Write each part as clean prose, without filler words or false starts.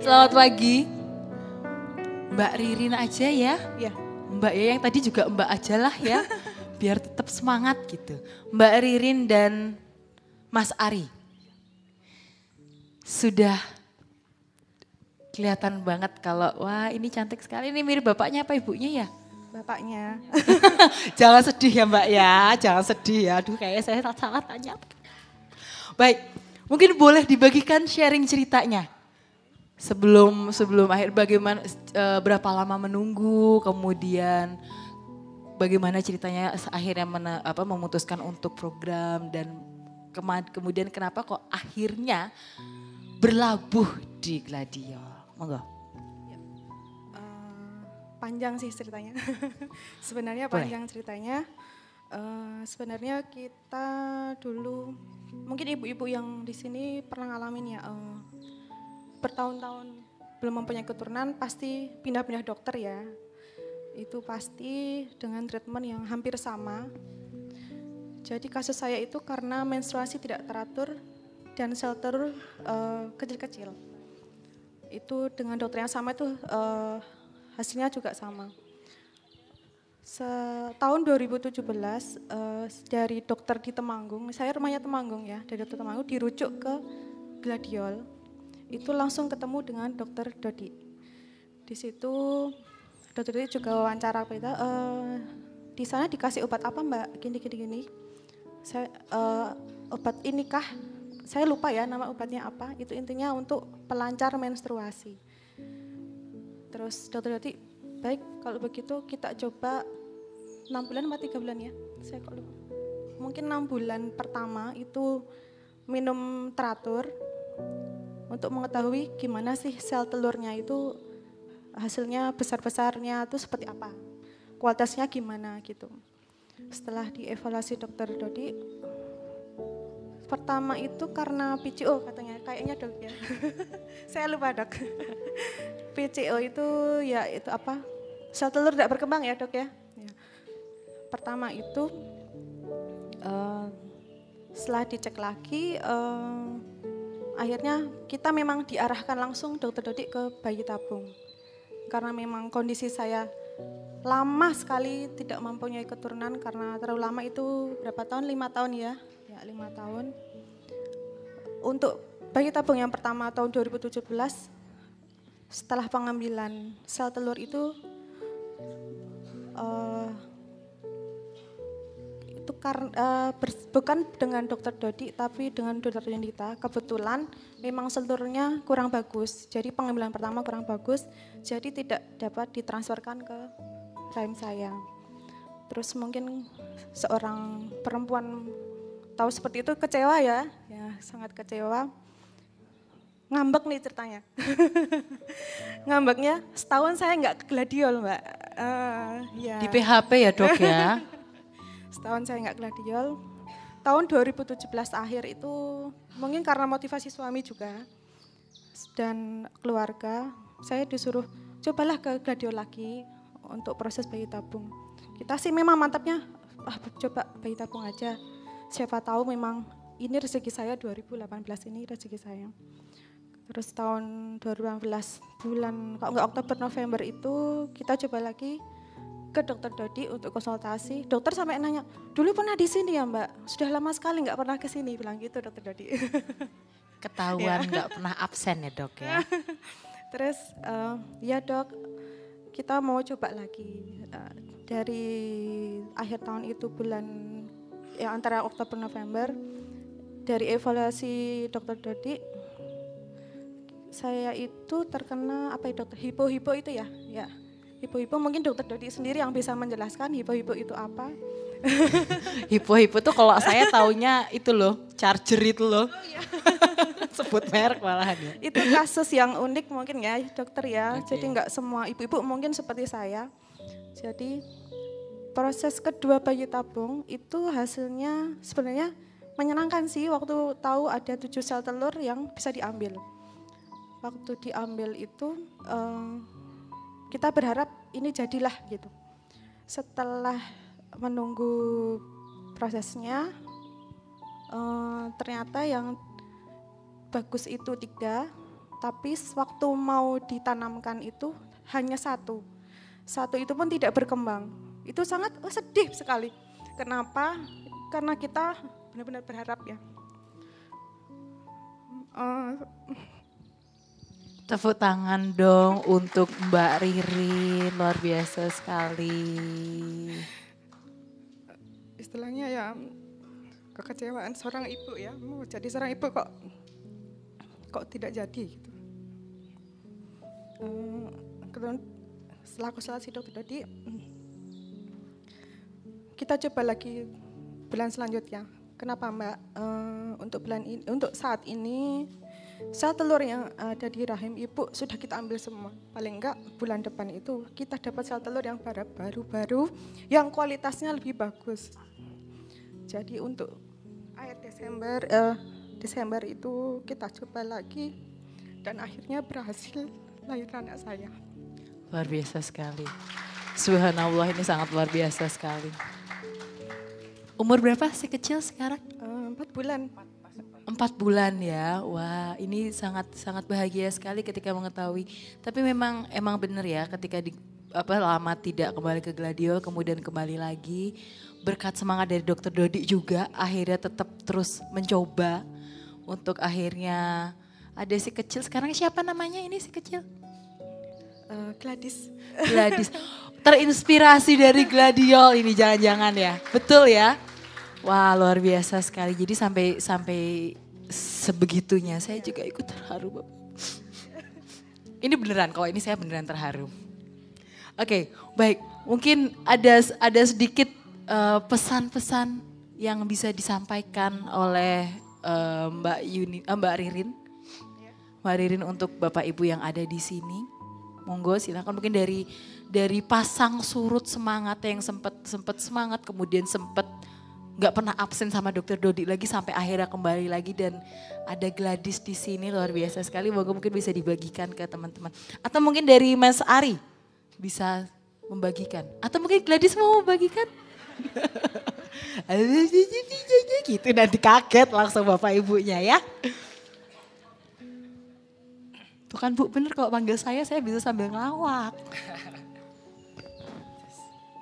Selamat pagi. Mbak Ririn aja ya. Ya. Mbak ya yang tadi juga Mbak aja lah ya. Biar tetap semangat gitu. Mbak Ririn dan Mas Ari. Sudah kelihatan banget kalau wah ini cantik sekali. Ini mirip bapaknya apa ibunya ya? Bapaknya. Jangan sedih ya Mbak ya, jangan sedih ya. Aduh kayaknya saya salah tanya. Baik, mungkin boleh dibagikan sharing ceritanya. Sebelum akhir bagaimana berapa lama menunggu, kemudian bagaimana ceritanya akhirnya memutuskan untuk program dan kemudian kenapa kok akhirnya berlabuh di Gladiol. Monggo. Panjang sih ceritanya. Sebenarnya panjang ceritanya. Sebenarnya kita dulu, mungkin ibu-ibu yang di sini pernah ngalamin ya, bertahun-tahun belum mempunyai keturunan pasti pindah-pindah dokter ya. Itu pasti dengan treatment yang hampir sama. Jadi kasus saya itu karena menstruasi tidak teratur dan sel telur kecil-kecil. Itu dengan dokter yang sama itu hasilnya juga sama. Tahun 2017 dari dokter di Temanggung, saya rumahnya Temanggung ya, dari dokter Temanggung dirujuk ke Gladiol. Itu langsung ketemu dengan dokter Dodi. Di situ dokter Dodi juga wawancara kita, di sana dikasih obat apa Mbak? Gini. Saya obat ini kah? Saya lupa ya nama obatnya apa. Itu intinya untuk pelancar menstruasi. Terus dokter Dodi, baik kalau begitu kita coba 6 bulan atau 3 bulan ya. Saya kok lupa. Mungkin 6 bulan pertama itu minum teratur untuk mengetahui gimana sih sel telurnya itu hasilnya besar-besarnya itu seperti apa. Kualitasnya gimana gitu. Setelah dievaluasi dokter Dodi, pertama itu karena PCO katanya, kayaknya dok ya. Saya lupa dok. PCO itu ya itu apa? Sel telur tidak berkembang ya dok ya. Pertama itu setelah dicek lagi, akhirnya kita memang diarahkan langsung dokter Dodi ke bayi tabung. Karena memang kondisi saya lama sekali tidak mempunyai keturunan karena terlalu lama itu berapa tahun? 5 tahun ya. Ya 5 tahun. Untuk bayi tabung yang pertama tahun 2017, setelah pengambilan sel telur itu bukan dengan dokter Dodi tapi dengan dokter Yendita. Kebetulan memang sel telurnya kurang bagus, jadi pengambilan pertama kurang bagus, jadi tidak dapat ditransferkan ke rahim saya. Terus mungkin seorang perempuan tahu seperti itu kecewa ya sangat kecewa. Ngambek nih ceritanya. Ngambeknya setahun saya nggak ke Gladiol Mbak. Ya. Di PHP ya dok ya? Setahun saya nggak Gladiol. Tahun 2017 akhir itu mungkin karena motivasi suami juga dan keluarga, saya disuruh cobalah ke Gladiol lagi untuk proses bayi tabung. Kita sih memang mantapnya, coba bayi tabung aja. Siapa tahu memang ini rezeki saya 2018 ini rezeki saya. Terus tahun 2018 bulan kalau nggak Oktober November itu kita coba lagi ke dokter Dodi untuk konsultasi. Dokter sampai nanya, dulu pernah di sini ya Mbak? Sudah lama sekali nggak pernah ke sini, bilang gitu dokter Dodi. Ketahuan nggak pernah absen ya dok ya? Terus ya dok, kita mau coba lagi. Dari akhir tahun itu bulan ya antara Oktober November, dari evaluasi dokter Dodi, saya itu terkena apa ya dokter, hipo itu ya. Hipo mungkin dokter Dodi sendiri yang bisa menjelaskan hipo itu apa. Hipo tuh kalau saya taunya itu loh, charger itu loh. Oh, iya. Sebut merek malahan ya. Itu kasus yang unik mungkin ya dokter ya. Okay. Jadi enggak semua ibu-ibu mungkin seperti saya. Jadi proses kedua bayi tabung itu hasilnya sebenarnya menyenangkan sih waktu tahu ada 7 sel telur yang bisa diambil. Waktu diambil itu kita berharap ini jadilah gitu. Setelah menunggu prosesnya, ternyata yang bagus itu 3, Tapi waktu mau ditanamkan itu hanya satu. Satu itu pun tidak berkembang. Itu sangat sedih sekali. Kenapa? Karena kita benar-benar berharap ya. Tepuk tangan dong untuk Mbak Ririn, luar biasa sekali. Istilahnya ya kekecewaan seorang ibu ya, mau jadi seorang ibu kok tidak jadi gitu. Kemudian setelah konsultasi dokter Dodi, kita coba lagi bulan selanjutnya. Kenapa Mbak? Untuk saat ini sel telur yang ada di rahim ibu sudah kita ambil semua. Paling enggak bulan depan itu kita dapat sel telur yang baru-baru yang kualitasnya lebih bagus. Jadi untuk akhir Desember itu kita coba lagi dan akhirnya berhasil lahir anak saya. Luar biasa sekali. Subhanallah, ini sangat luar biasa sekali. Umur berapa sih kecil sekarang? 4 bulan. 4 bulan ya. Wah, ini sangat bahagia sekali ketika mengetahui. Tapi emang benar ya, ketika lama tidak kembali ke Gladiol, kemudian kembali lagi, berkat semangat dari Dokter Dodi juga, akhirnya tetap terus mencoba untuk akhirnya ada si kecil. Sekarang siapa namanya ini si kecil? Gladys. Terinspirasi dari Gladiol ini jangan-jangan ya, betul ya? Wah, luar biasa sekali. Jadi sampai sebegitunya saya juga ikut terharu, Bapak. Ini beneran, kalau ini saya beneran terharu. Oke, baik. Mungkin ada sedikit pesan-pesan yang bisa disampaikan oleh Mbak Ririn. Mbak Ririn untuk Bapak Ibu yang ada di sini. Monggo silakan, mungkin dari pasang surut semangat yang sempat semangat, kemudian sempat nggak pernah absen sama Dokter Dodi lagi sampai akhirnya kembali lagi dan ada Gladys di sini, luar biasa sekali. Monggo mungkin bisa dibagikan ke teman-teman. Atau mungkin dari Mas Ari bisa membagikan. Atau mungkin Gladys mau membagikan. Gitu nanti kaget langsung Bapak Ibunya ya. Tuh kan Bu, bener kalau panggil saya bisa sambil ngelawak.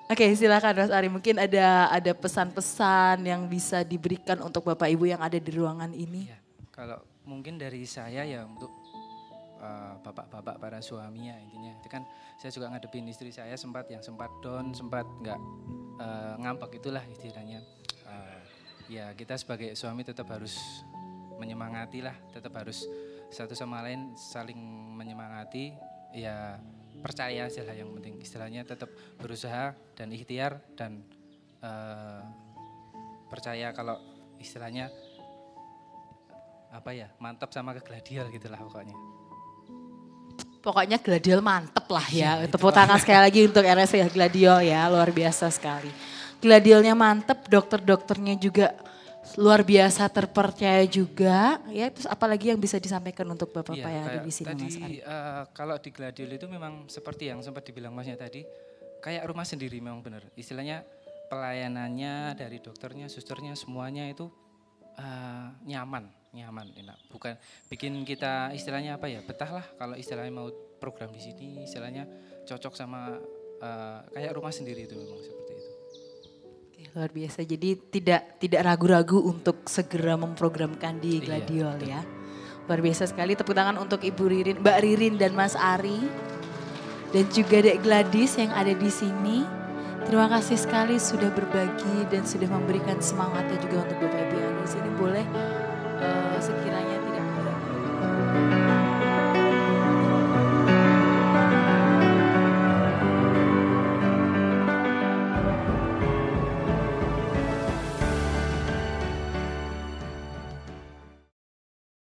Oke, silakan Mas Ari, mungkin ada pesan-pesan yang bisa diberikan untuk Bapak Ibu yang ada di ruangan ini. Ya, kalau mungkin dari saya ya untuk bapak-bapak para suami ya intinya. Itu kan saya juga ngadepin istri saya sempat down, sempat nggak ngambek itulah istilahnya. Ya kita sebagai suami tetap harus menyemangati lah, tetap harus satu sama lain saling menyemangati, ya percaya aja lah yang penting, istilahnya tetap berusaha dan ikhtiar dan percaya kalau istilahnya mantap sama ke Gladiol gitulah pokoknya. Pokoknya Gladiol mantep lah ya. Tepuk tangan sekali lagi untuk RSC Gladiol ya, luar biasa sekali. Gladiolnya mantep, dokter-dokternya juga luar biasa terpercaya juga. Ya, terus apalagi yang bisa disampaikan untuk Bapak-Bapak yang ada di sini tadi, Mas Ari? Kalau di Gladiol itu memang seperti yang sempat dibilang Masnya tadi, kayak rumah sendiri memang benar. Istilahnya pelayanannya dari dokternya, susternya semuanya itu nyaman, enak. Bukan bikin kita istilahnya betah lah kalau istilahnya mau program di sini, istilahnya cocok sama kayak rumah sendiri itu memang seperti itu. Oke, luar biasa. Jadi tidak ragu-ragu untuk segera memprogramkan di Gladiol ya. Luar biasa sekali. Tepuk tangan untuk Ibu Ririn, Mbak Ririn dan Mas Ari dan juga Dek Gladys yang ada di sini. Terima kasih sekali sudah berbagi dan sudah memberikan semangatnya juga untuk Bapak Ibu yang ada di sini. Boleh sekiranya tidak